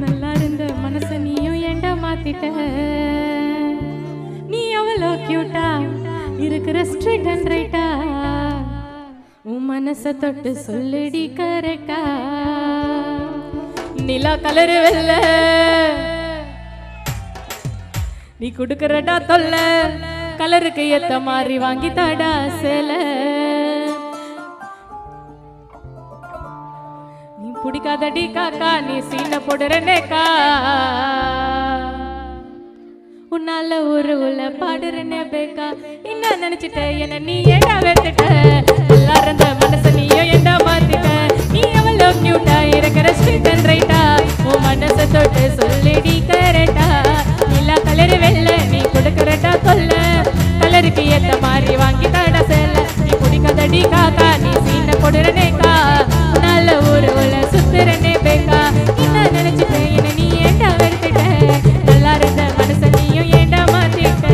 நல்லா இருந்த மனச நீயும் ஏண்டா மாத்திட்ட நீ அவ்வளோ கியூட்டா இருக்கிற ஸ்ட்ரெயிட் அண்ட் ரைட்டா உன் மனச தொட்டு சொல்லுடி கரெக்டா நிலா கலரு வெல்ல நீ குடுக்கறடா தொல்ல கலருக்கு ஏத்த மாதிரி வாங்கி தாடா சேல நீ பிடிக்காதடி காக்கா நீ சீன போடுறனேக்கா உன்னால ஒரு உள்ள பாடுறனே பேக்கா என்ன நினைச்சிட்ட என்ன நீ ஏண்டா வெத்துட்ட நல்லா இருந்த மனச நீயும் ஏண்டா மாத்திட்ட நீ எவ்வளோ கியூட்டா இருக்கிற ஸ்ட்ரெயிட் அண்ட் ரைட்டா உன் மனச தொட்டு சொல்லிடி கரெக்டா நிலா கலரு வெல்ல நீ கொடுக்கறடா தொல்ல கலருக்கு ஏத்த மாதிரி வாங்கி தாடா சேல நீ பிடிக்காதடி காக்கா நீ சீன போடுறனேக்கா நல்ல ஒரு உள்ள சுத்துறனே பேக்கா என்ன நினைச்சிட்ட என்ன நீ ஏண்டா வெறுத்துட்ட நல்லா இருந்த மனச நீயும் ஏண்டா மாத்திட்ட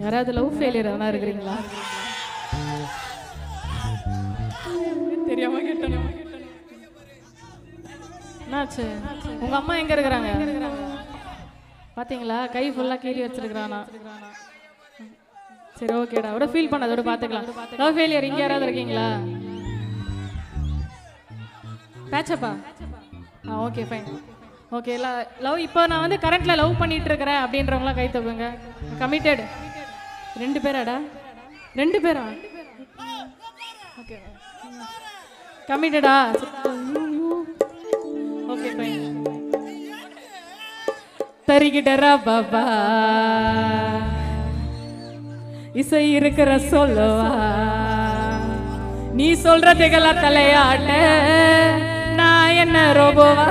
யாராவது லவ் ஃபெயிலியர் ஆனா இருக்கிறீங்களா தெரியாம கேட்டேன் என்னாச்சு உங்க அம்மா எங்க இருக்கிறாங்க பாத்தீங்களா கை ஃபுல்லா கீறி வச்சிருக்கானா சரி ஓகேடா அவட ஃபீல் பண்ணாதோட பாத்துக்கலாம் லவ் ஃபெயிலியர் இங்க யாராவது இருக்கீங்களா பேச்சப்பா ஓகே ஃபைன் ஓகே லவ் இப்போ நான் வந்து கரண்ட்ல லவ் பண்ணிட்டு இருக்கிறேன் அப்படின்றவங்களாம் கை தூக்குங்க கமிட்டட் 2 பேராடா 2 பேரா ஓகே கமிட்டடா ஓகே ஃபைன் தரிகிடரா பாபா இசை இருக்கிற சொல்லுவா நீ சொல்றதுக்கெல்லாம் தலையாட்ட நான் என்ன ரோபோவா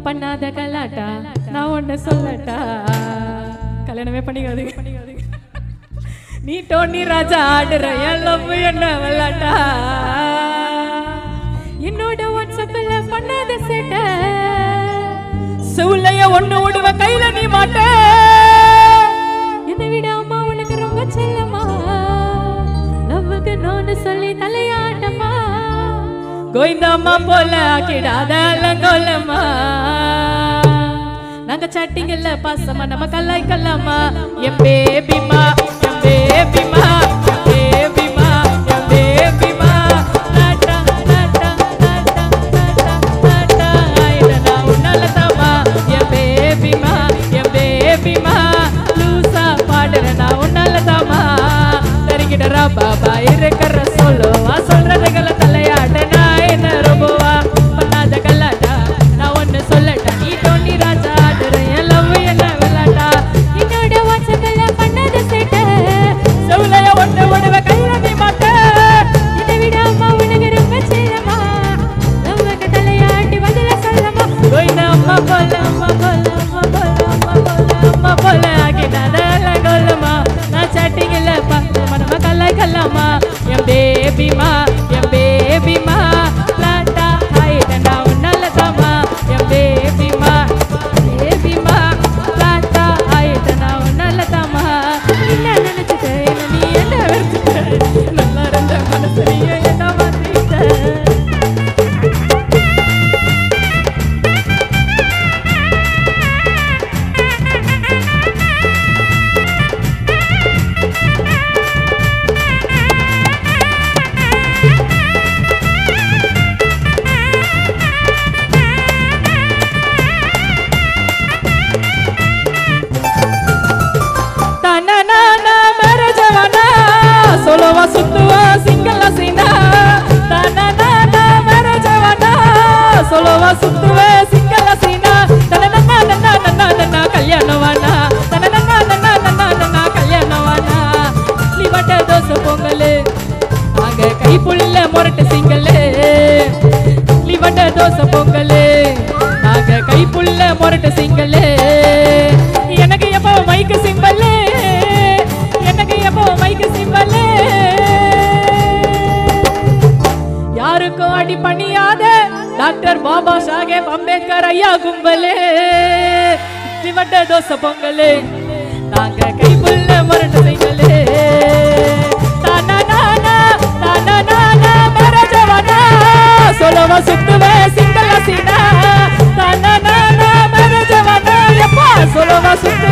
பண்ணாத கலாட்டா நான் ஒண்ணு சொல்லட்டா கல்யாணமே பண்ணிக்காதீங்க நீ டோனி ராஜா ஆடுற என் லவ் என்ன விளாட்டா என்னோட வாட்ஸ்அப்ல பண்ணாத சேட்ட சவுலைய ஒண்ணு விடுவ கையில நீ மாட்ட என்னை விட அம்மா உனக்கு ரொம்ப செல்லமா லவ்வுக்கு நோன்னு சொல்லி தலையாட்டமா கோயிந்தாம்மா போல ஆக்கிடாத லங்கோலம்மா நாங்க சாட்டிங்கல்ல பாசமா நம்ம கல்லாய் கல்லாமா என் பேபிமா என் பேபிமா என் பேபிமா என் பேபிமா டாடா டாடா டாடா டாடா ஐடனா உன்னால தாமா என் பேபிமா லூசா பாடுறனா உன்னால தாமா தரிகிடரா பாபா இருக்கிற சொல்லுவா சொல்றதுகள தலையாட நான் என்ன ரொம்பவா பண்ணாத கல்லாட்டா நான் ஒன்னு சொல்லட்டா நீ டோனி ராஜா ஆடுற என் லவ் என்ன விளாட்டா என்னோட வாட்ஸ்அப்ல பண்ணாத சேட்ட சவுலைய ஒண்ணு விடுவ கையில நீ மாட்ட இதை விட அம்மா உனக்கு ரொம்ப செல்லமா லவ்வுக்கு தலையாட்டி பதில சொல்லமா கோயினா அம்மா போல அம்மா போல அம்மா போல அம்மா போல அம்மா போல ஆகிடாத லங்கோலமா நான் சாட்டிங்கல்ல பாசமா நம்ம கல்லாய் கல்லாமா என் பேபிமா லாட்டா ஹைடனா உன்னால தாமா என் பேபிமா லாட்டா ஹைடனா உன்னால தாமா என்ன நினைச்சிட்ட என்ன நீ என்ன வெறுத்துட்ட நல்லா இருந்த மனசு நீ என்ன மாத்திட்ட Solo sutua single sina tana na mere jawana solo sutua single sina tana na kalyanavana tana na kalyanavana livata dosa pongale aga kai pulla morata single livata dosa pongale aga kai pulla morata single எனக்கு எப்ப mic Baba Saheb Ambedkar ஐயா கும்பலே சிவட்ட தோசை பொங்கலே நாங்க கைப்புள்ள முரட்டு செய்களே தானா நானா தானா நானா மேர ஜவானா சொல்லவா சுத்துவே சிங்கல சீனா தானா நானா மேர ஜவானா எப்பா சொல்லவா சுத்து